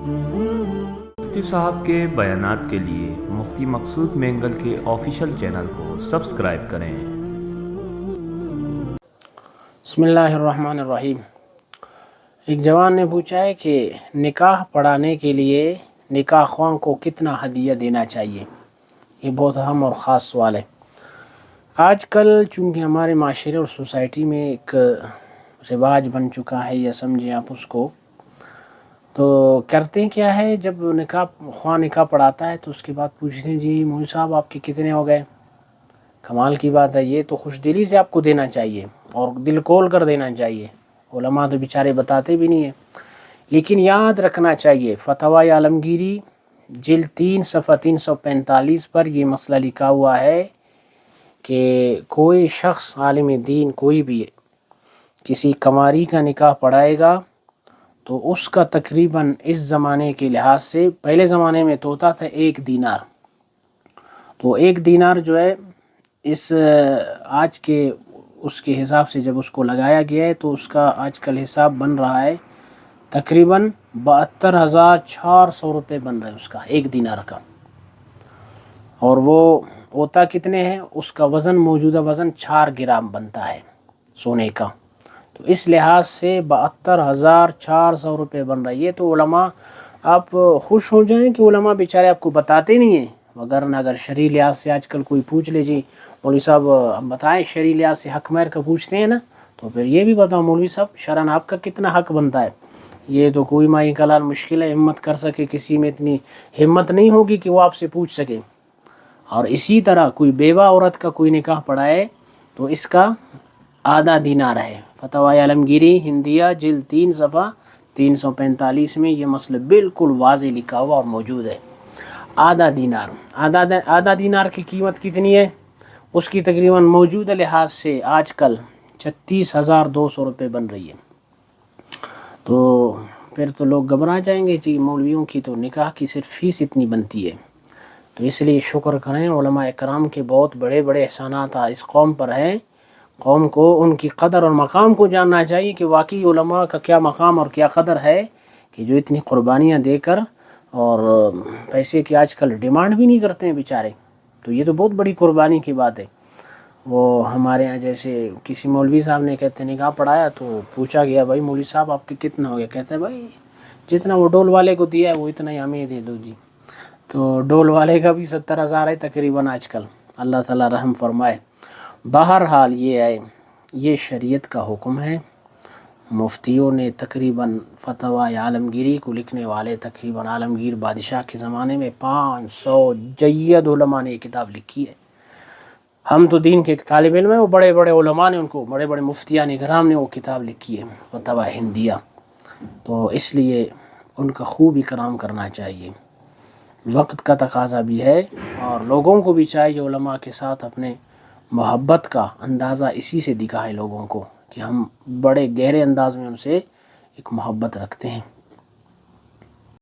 مفتی صاحب کے بیانات کے لیے مفتی مقصود مینگل کے آفیشیل چینل کو سبسکرائب کریں۔ بسم اللہ الرحمن الرحیم۔ ایک جوان نے پوچھا ہے کہ نکاح پڑھانے کے لیے نکاح خواں کو کتنا ہدیہ دینا چاہیے؟ یہ بہت اہم اور خاص سوال ہے۔ آج کل چونکہ ہمارے معاشرے اور سوسائٹی میں ایک رواج بن چکا ہے، یا سمجھیں آپ اس کو، تو کرتے ہیں کیا ہے، جب نکاح خواں نکاح پڑھاتا ہے تو اس کے بعد پوچھتے ہیں جی مولوی صاحب آپ کے کتنے ہو گئے؟ کمال کی بات ہے، یہ تو خوش دلی سے آپ کو دینا چاہیے اور دل کھول کر دینا چاہیے۔ علماء تو بیچارے بتاتے بھی نہیں ہیں، لیکن یاد رکھنا چاہیے فتاوی عالمگیری جلد 3 صفحہ 345 پر یہ مسئلہ لکھا ہوا ہے کہ کوئی شخص عالم دین کوئی بھی کسی کماری کا نکاح پڑھائے گا تو اس کا تقریباً اس زمانے کے لحاظ سے، پہلے زمانے میں تو ہوتا تھا 1 دینار، تو 1 دینار جو ہے اس آج کے اس کے حساب سے جب اس کو لگایا گیا ہے تو اس کا آج کل حساب بن رہا ہے تقریباً 72,400 روپے بن رہا ہے اس کا 1 دینار کا، اور وہ ہوتا کتنے ہیں، اس کا وزن موجودہ وزن 4 گرام بنتا ہے سونے کا، تو اس لحاظ سے 72,400 روپے بن رہا ہے۔ یہ تو علماء، آپ خوش ہو جائیں کہ علماء بیچارے آپ کو بتاتے نہیں ہیں، وگرنہ اگر شرعی لحاظ سے آج کل کوئی پوچھ لے جی مولوی صاحب بتائیں شرعی لحاظ سے حق مہر کا پوچھتے ہیں نا، تو پھر یہ بھی بتاؤ مولوی صاحب شرعاً آپ کا کتنا حق بنتا ہے۔ یہ تو کوئی مائی کلال مشکل ہے ہمت کر سکے، کسی میں اتنی ہمت نہیں ہوگی کہ وہ آپ سے پوچھ سکے۔ اور اسی طرح کوئی بیوہ عورت کا کوئی نکاح پڑھائے تو اس کا آدھا دینار ہے۔ فتاوی عالمگیری ہندیہ جلد 3 صفحہ 345 میں یہ مسئلہ بالکل واضح لکھا ہوا اور موجود ہے۔ آدھا دینار، آدھا دینار کی قیمت کتنی ہے؟ اس کی تقریباً موجودہ لحاظ سے آج کل 36,200 روپے بن رہی ہے۔ تو پھر تو لوگ گھبرا جائیں گے جی مولویوں کی تو نکاح کی صرف فیس اتنی بنتی ہے، تو اس لیے شکر کریں علماء اکرام کے، بہت بڑے بڑے احسانات اس قوم پر ہیں۔ قوم کو ان کی قدر اور مقام کو جاننا چاہیے کہ واقعی علماء کا کیا مقام اور کیا قدر ہے، کہ جو اتنی قربانیاں دے کر اور پیسے کی آج کل ڈیمانڈ بھی نہیں کرتے ہیں بیچارے، تو یہ تو بہت بڑی قربانی کی بات ہے۔ وہ ہمارے ہاں جیسے کسی مولوی صاحب نے کہتے نکاح پڑھایا تو پوچھا گیا بھائی مولوی صاحب آپ کے کتنا ہو گیا؟ کہتے ہیں بھائی جتنا وہ ڈول والے کو دیا ہے وہ اتنا ہی ہمیں دے دو جی، تو ڈول والے کا بھی 70,000 ہے تقریباً آج کل، اللہ تعالیٰ رحم فرمائے۔ بہرحال یہ ہے، یہ شریعت کا حکم ہے۔ مفتیوں نے تقریباً فتاوی عالمگیری کو لکھنے والے تقریباً عالمگیر بادشاہ کے زمانے میں 500 جید علماء نے یہ کتاب لکھی ہے۔ ہم تو دین کے ایک طالب علم ہیں، وہ بڑے بڑے علماء نے ان کو، بڑے بڑے مفتیان اکرام نے وہ کتاب لکھی ہے فتاوی ہندیہ، تو اس لیے ان کا خوب اکرام کرنا چاہیے۔ وقت کا تقاضا بھی ہے اور لوگوں کو بھی چاہیے علماء کے ساتھ اپنے محبت کا اندازہ اسی سے دکھائیں لوگوں کو کہ ہم بڑے گہرے انداز میں ان سے ایک محبت رکھتے ہیں۔